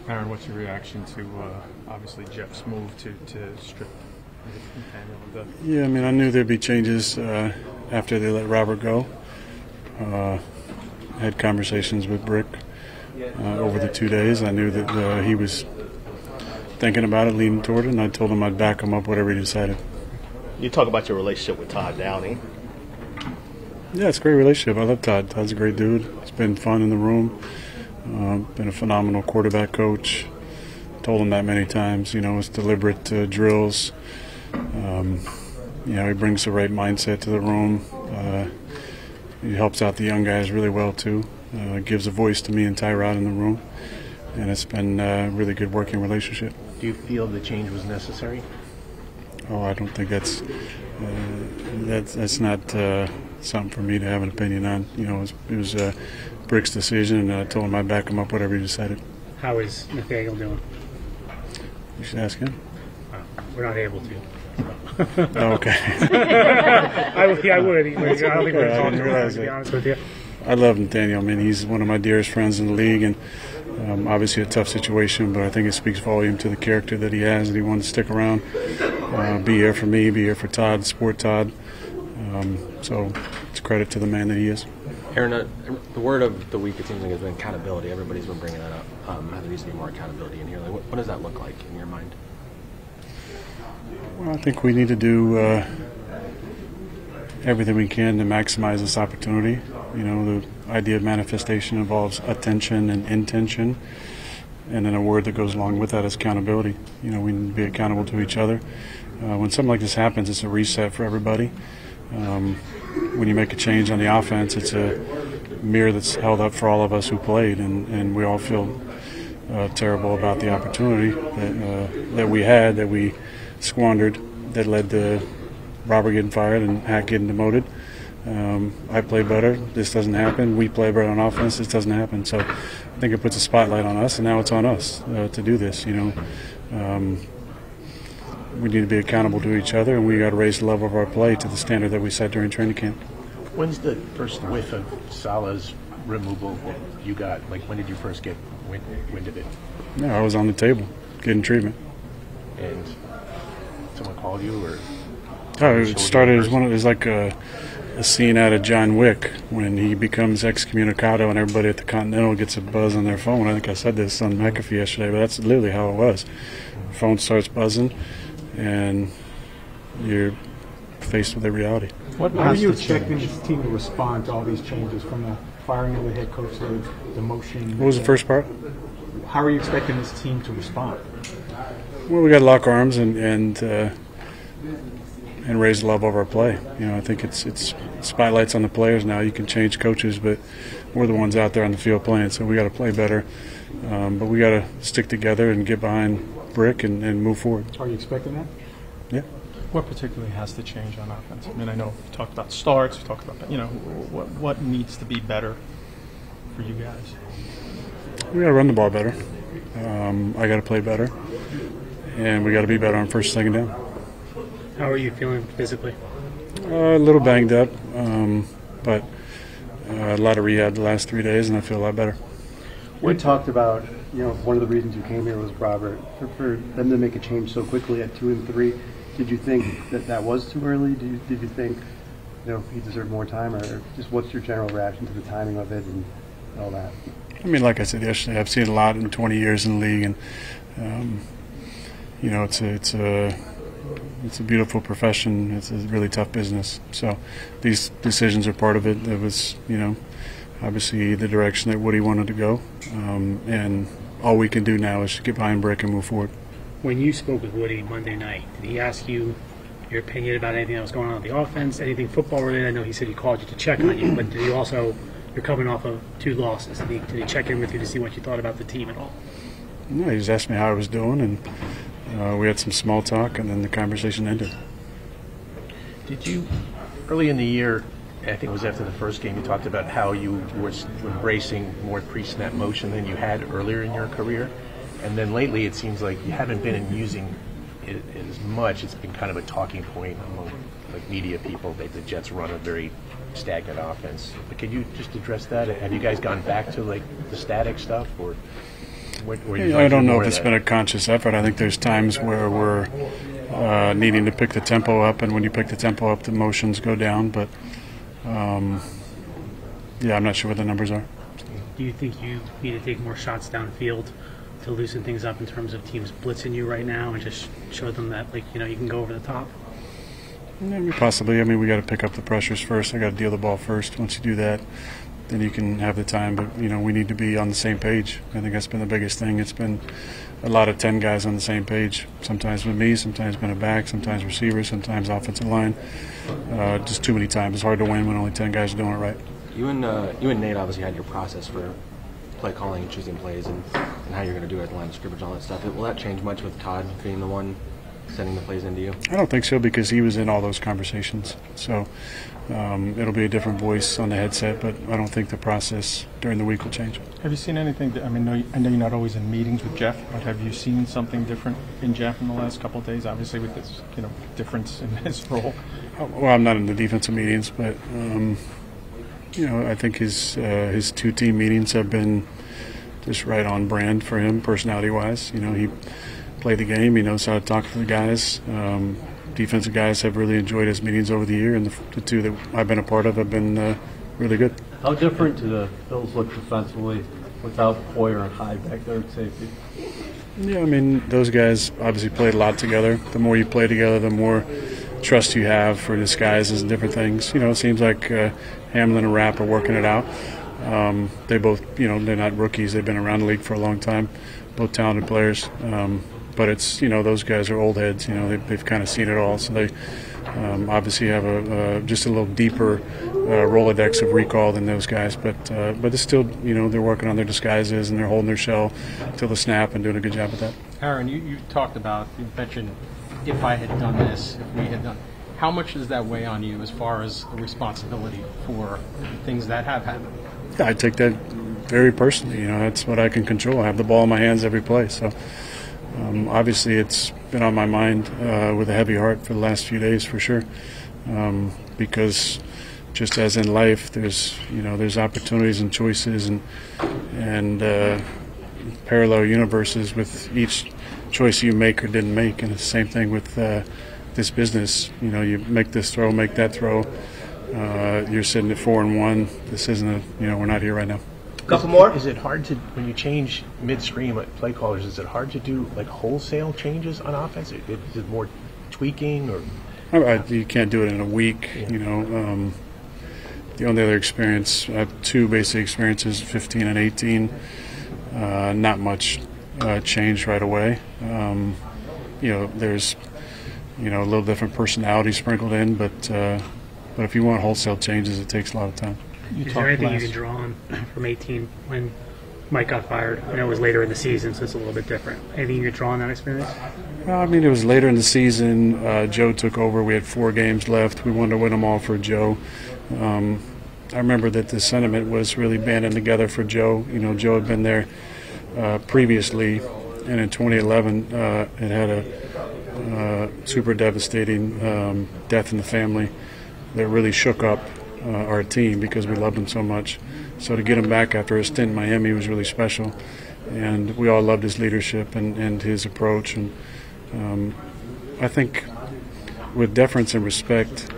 Aaron, what's your reaction to obviously Jeff's move to strip Nathaniel of the? Yeah, I mean, I knew there'd be changes after they let Robert go. I had conversations with Brick over the 2 days. I knew that he was thinking about it, leaning toward it, and I told him I'd back him up whatever he decided. You talk about your relationship with Todd Downing. Yeah, it's a great relationship. I love Todd. Todd's a great dude. It's been fun in the room. Been a phenomenal quarterback coach. Told him that many times. You know, it's deliberate drills. You know, he brings the right mindset to the room. He helps out the young guys really well too. Gives a voice to me and Tyrod in the room, and it's been a really good working relationship. Do you feel the change was necessary? Oh, I don't think that's not something for me to have an opinion on. You know, it was Brick's decision, and I told him I'd back him up whatever he decided. How is Nathaniel doing? You should ask him. We're not able to. Oh, okay. I would. I don't think we're talking about it, to be honest with you. I love Nathaniel. I mean, he's one of my dearest friends in the league, and obviously a tough situation, but I think it speaks volume to the character that he has, that he wanted to stick around, be here for me, be here for Todd, support Todd. So it's credit to the man that he is. Aaron, the word of the week, it seems like, has been accountability. Everybody's been bringing that up. How there needs to be more accountability in here. Like, what does that look like in your mind? Well, I think we need to do everything we can to maximize this opportunity. You know, the idea of manifestation involves attention and intention, and then a word that goes along with that is accountability. You know, we need to be accountable to each other. When something like this happens, it's a reset for everybody. When you make a change on the offense, it's a mirror that's held up for all of us who played, and we all feel terrible about the opportunity that we had, that we squandered, that led to Robert getting fired and Hack getting demoted. I play better. This doesn't happen. We play better on offense. This doesn't happen. So I think it puts a spotlight on us, and now it's on us to do this. You know, we need to be accountable to each other, and we got to raise the level of our play to the standard that we set during training camp. When's the first whiff of Saleh's removal that you got? Like, when did you first get wind of it? No, I was on the table getting treatment. And someone called you, or? Oh, it started as it was like a scene out of John Wick when he becomes excommunicado and everybody at the Continental gets a buzz on their phone. I think I said this on McAfee yesterday, but that's literally how it was. The phone starts buzzing, and you're faced with a reality. How are you expecting this team to respond to all these changes, from the firing of the head coach to the motion? What was the first part? How are you expecting this team to respond? Well, we got to lock arms and raise the level of our play. You know, I think it's spotlights on the players now. You can change coaches, but we're the ones out there on the field playing, so we got to play better. But we got to stick together and get behind Brick and move forward. Are you expecting that? Yeah. What particularly has to change on offense? I mean, I know we talked about starts, we talked about, you know, what needs to be better for you guys? We got to run the ball better. I got to play better, and we got to be better on first, second down. How are you feeling physically? A little banged up, but a lot of rehab the last 3 days, and I feel a lot better. We talked about, you know, one of the reasons you came here was Robert. For them to make a change so quickly at 2 and 3, did you think that was too early? Did you think, you know, he deserved more time, or just what's your general reaction to the timing of it and all that? I mean, like I said yesterday, I've seen a lot in 20 years in the league, and you know, it's a beautiful profession. It's a really tough business. So these decisions are part of it. It was, you know, obviously the direction that Woody wanted to go, and all we can do now is get behind Brick and move forward. When you spoke with Woody Monday night, did he ask you your opinion about anything that was going on the offense, anything football related? I know he said he called you to check on you, but did he also, you're coming off of 2 losses, did he check in with you to see what you thought about the team at all? No, he just asked me how I was doing, and we had some small talk, and then the conversation ended. Did you, early in the year, I think it was after the first game, you talked about how you were embracing more pre-snap motion than you had earlier in your career, and then lately it seems like you haven't been using it as much. It's been kind of a talking point among like media people that the Jets run a very stagnant offense. But could you just address that? Have you guys gone back to like the static stuff, or? I don't know if it's been a conscious effort. I think there's times where we're needing to pick the tempo up, and when you pick the tempo up, the motions go down. But I'm not sure what the numbers are. Do you think you need to take more shots downfield to loosen things up in terms of teams blitzing you right now and just show them that, you can go over the top? Possibly. I mean, we got to pick up the pressures first. I got to deal the ball first. Once you do that, then you can have the time. But, we need to be on the same page. I think that's been the biggest thing. It's been a lot of 10 guys on the same page. Sometimes with me, sometimes been a back, sometimes receivers, sometimes offensive line. Just too many times. It's hard to win when only 10 guys are doing it right. You and Nate obviously had your process for play calling and choosing plays and how you're going to do it at the line of scrimmage and all that stuff. Will that change much with Todd being the one sending the plays into you? I don't think so, because he was in all those conversations. So it'll be a different voice on the headset, but I don't think the process during the week will change. Have you seen anything? I know you're not always in meetings with Jeff, but have you seen something different in Jeff in the last couple of days? Obviously, with this difference in his role. Well, I'm not in the defensive meetings, but I think his two team meetings have been just right on brand for him, personality-wise. He played the game. He knows how to talk to the guys. Defensive guys have really enjoyed his meetings over the year, and the two that I've been a part of have been really good. How different do the Bills look defensively without Poyer and Hyde back there at safety? Yeah, those guys obviously played a lot together. The more you play together, the more trust you have for disguises and different things. It seems like Hamlin and Rapp are working it out. They both, they're not rookies. They've been around the league for a long time, both talented players. But it's, those guys are old heads. They've kind of seen it all. So they obviously have just a little deeper Rolodex of recall than those guys. But it's still, they're working on their disguises and they're holding their shell till the snap and doing a good job with that. Aaron, you talked about, you mentioned if I had done this, if we had done. How much does that weigh on you as far as the responsibility for things that have happened? I take that very personally. That's what I can control. I have the ball in my hands every play. So obviously it's been on my mind with a heavy heart for the last few days for sure. Because just as in life, there's opportunities and choices and parallel universes with each choice you make or didn't make. And it's the same thing with this business. You make this throw, make that throw. You're sitting at 4-1. This isn't we're not here right now. Couple more. Is it hard to, when you change midstream at play callers, is it hard to do wholesale changes on offense? Is it more tweaking or? You can't do it in a week. The only other experience, I have two basic experiences, 15 and 18. Not much change right away. There's a little different personality sprinkled in, but if you want wholesale changes, it takes a lot of time. Is there anything you can draw on from 18 when Mike got fired? I know it was later in the season, so it's a little bit different. Anything you could draw on that experience? Well, it was later in the season. Joe took over. We had 4 games left. We wanted to win them all for Joe. I remember that the sentiment was really banding together for Joe. Joe had been there previously, and in 2011 it had a super devastating death in the family that really shook up our team because we loved him so much. So to get him back after a stint in Miami was really special, and we all loved his leadership and his approach. And I think with deference and respect,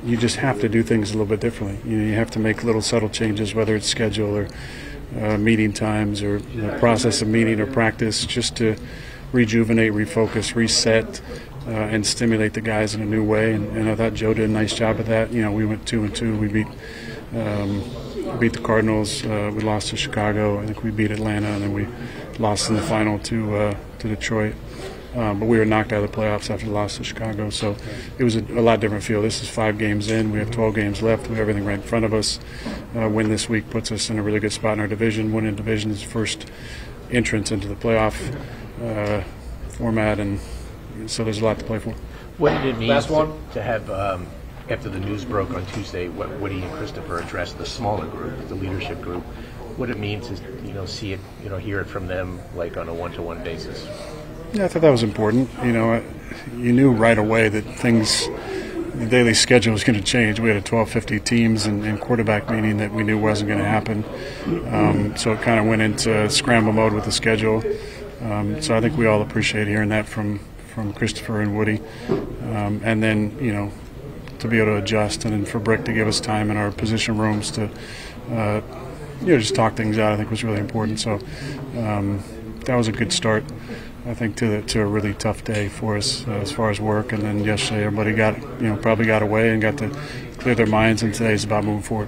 you just have to do things a little bit differently. You have to make little subtle changes, whether it's schedule or meeting times or the process of meeting or practice, just to rejuvenate, refocus, reset, and stimulate the guys in a new way. And I thought Joe did a nice job of that. We went 2-2. We beat the Cardinals. We lost to Chicago. I think we beat Atlanta, and then we lost in the final to Detroit. But we were knocked out of the playoffs after the loss to Chicago. So it was a lot different feel. This is 5 games in. We have 12 games left. We have everything right in front of us. Win this week puts us in a really good spot in our division. Winning division is first entrance into the playoff format, and so there's a lot to play for. What did it mean to have, after the news broke on Tuesday, Woody and Christopher addressed the smaller group, the leadership group, what it means to see it, hear it from them on a one-to-one basis? Yeah, I thought that was important. You knew right away that things the daily schedule was going to change. We had a 12:50 teams and quarterback meeting that we knew wasn't going to happen. So it kind of went into scramble mode with the schedule. So I think we all appreciate hearing that from Christopher and Woody. And then, to be able to adjust, and then for Brick to give us time in our position rooms to, just talk things out, I think was really important. So that was a good start, I think, to a really tough day for us as far as work. And then yesterday, everybody probably got away and got to clear their minds, and today's about moving forward.